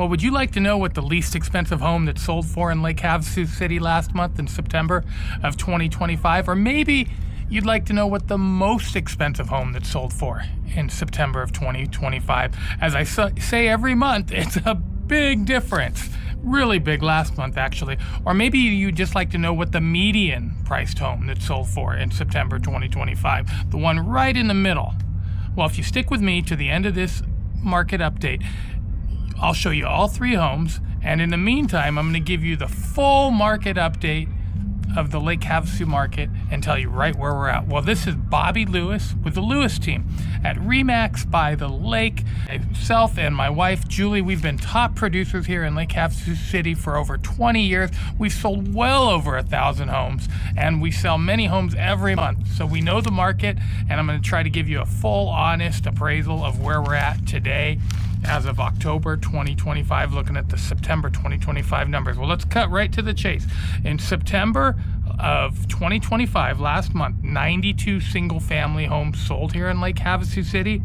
Well, would you like to know what the least expensive home that sold for in Lake Havasu City last month in September of 2025? Or maybe you'd like to know what the most expensive home that sold for in September of 2025. As I say every month, it's a big difference. Really big last month, actually. Or maybe you'd just like to know what the median priced home that sold for in September 2025, the one right in the middle. Well, if you stick with me to the end of this market update, I'll show you all three homes, and in the meantime, I'm going to give you the full market update of the Lake Havasu market and tell you right where we're at. Well, this is Bobby Lewis with the Lewis team at RE/MAX by the lake. Myself and my wife, Julie, we've been top producers here in Lake Havasu City for over 20 years. We've sold well over 1,000 homes, and we sell many homes every month. So we know the market, and I'm going to try to give you a full, honest appraisal of where we're at today as of October 2025, looking at the September 2025 numbers. Well, let's cut right to the chase. In September of 2025, last month, 92 single-family homes sold here in Lake Havasu City.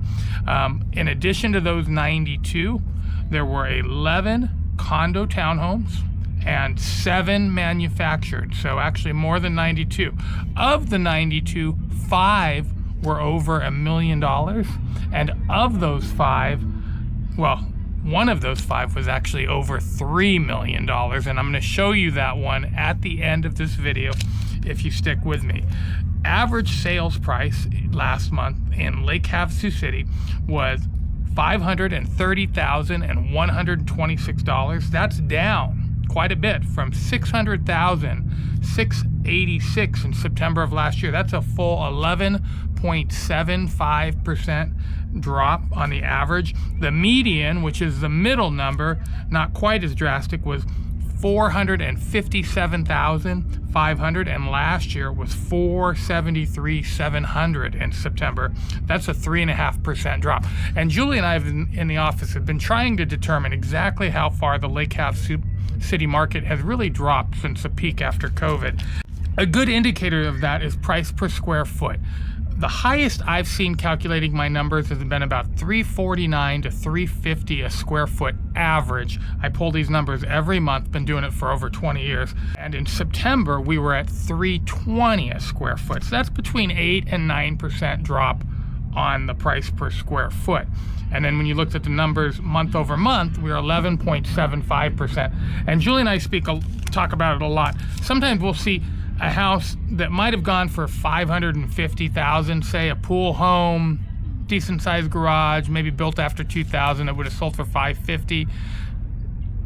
In addition to those 92, there were 11 condo townhomes and 7 manufactured, so actually more than 92. Of the 92, 5 were over $1 million, and of those 5, well, one of those 5 was actually over $3 million, and I'm going to show you that one at the end of this video if you stick with me. Average sales price last month in Lake Havasu City was $530,126. That's down quite a bit from $600,686 in September of last year. That's a full 11.75% drop on the average. The median, which is the middle number, not quite as drastic, was $457,500, and last year was $473,700 in September. That's a 3.5% drop. And Julie and I in the office have been trying to determine exactly how far the Lake Havasu City market has really dropped since the peak after COVID. A good indicator of that is price per square foot. The highest I've seen calculating my numbers has been about $349 to $350 a square foot average. I pull these numbers every month, been doing it for over 20 years. And in September, we were at $320 a square foot. So that's between 8 and 9% drop on the price per square foot. And then when you looked at the numbers month over month, we were 11.75%. And Julie and I talk about it a lot. Sometimes we'll see a house that might have gone for $550,000, say a pool home, decent sized garage, maybe built after 2000, it would have sold for $550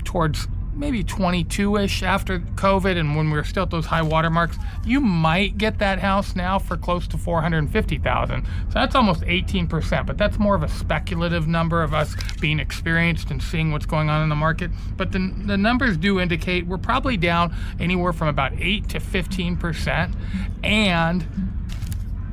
towards maybe 22-ish after COVID, and when we were still at those high water marks. You might get that house now for close to $450,000. So that's almost 18%, but that's more of a speculative number of us being experienced and seeing what's going on in the market. But the numbers do indicate we're probably down anywhere from about 8 to 15%, and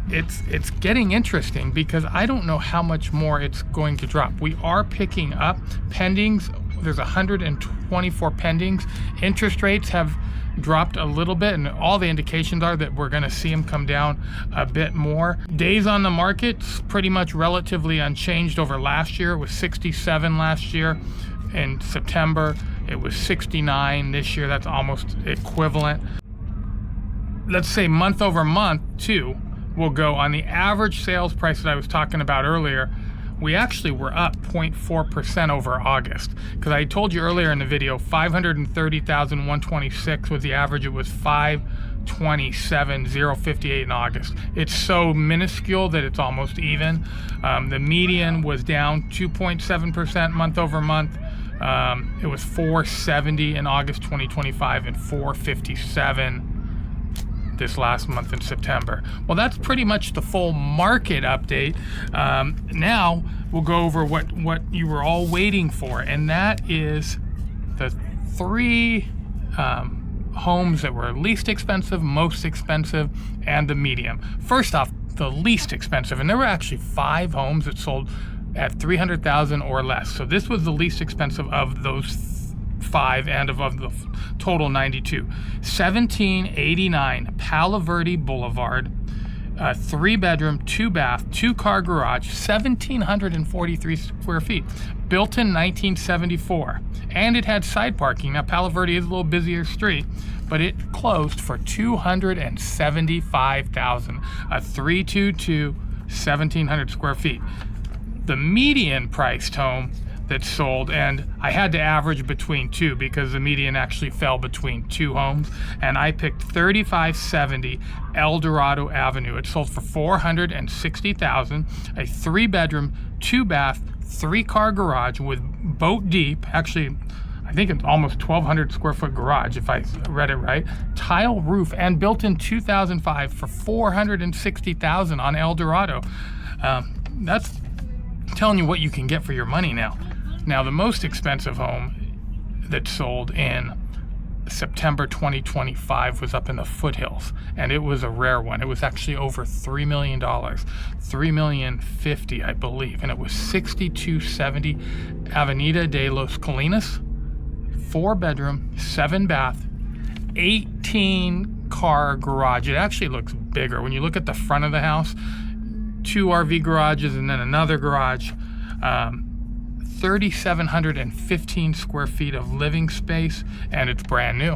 it's getting interesting because I don't know how much more it's going to drop. We are picking up pendings. There's 124 pendings. Interest rates have dropped a little bit, and all the indications are that we're going to see them come down a bit more. Days on the market's pretty much relatively unchanged over last year. It was 67 last year. In September, it was 69 this year. That's almost equivalent. Let's say month over month, too, we'll go on the average sales price that I was talking about earlier. We actually were up 0.4% over August, because I told you earlier in the video, 530,126 was the average. It was 527,058 in August. It's so minuscule that it's almost even. The median was down 2.7% month over month. It was 470 in August 2025 and 457 this last month in September. Well, that's pretty much the full market update. Now we'll go over what you were all waiting for, and that is the 3 homes that were least expensive, most expensive, and the medium. First off, the least expensive, and there were actually 5 homes that sold at $300,000 or less. So this was the least expensive of those 5 and of the total 92. 1789 Palo Verde Boulevard A 3-bedroom, 2-bath, 2-car garage, 1,743 square feet, built in 1974. And it had side parking. Now, Palo Verde is a little busier street, but it closed for $275,000. A 322, 1,700 square feet. The median priced home that sold, and I had to average between two because the median actually fell between two homes, and I picked 3570 El Dorado Avenue. It sold for $460,000, a 3-bedroom, 2-bath, 3-car garage with boat deep, actually I think it's almost 1,200 square foot garage if I read it right, tile roof, and built in 2005 for $460,000 on El Dorado. That's telling you what you can get for your money now. Now, the most expensive home that sold in September 2025 was up in the foothills, and it was a rare one. It was actually over $3 million, $3,050,000, I believe, and it was 6270 Avenida de los Colinas, 4-bedroom, 7-bath, 18-car garage. It actually looks bigger when you look at the front of the house. 2 RV garages and then another garage. 3,715 square feet of living space, and it's brand new.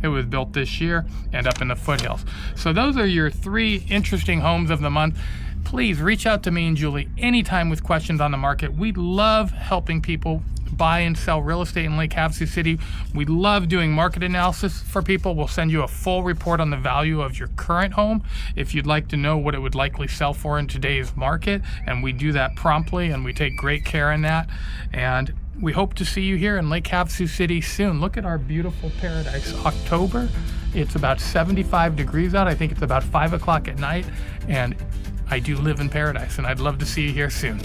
It was built this year and up in the foothills. So those are your 3 interesting homes of the month. Please reach out to me and Julie anytime with questions on the market. We love helping people buy and sell real estate in Lake Havasu City. We love doing market analysis for people. We'll send you a full report on the value of your current home if you'd like to know what it would likely sell for in today's market, and we do that promptly, and we take great care in that. And we hope to see you here in Lake Havasu City soon. Look at our beautiful paradise. October, it's about 75 degrees out. I think it's about 5 o'clock at night, and I do live in paradise, and I'd love to see you here soon.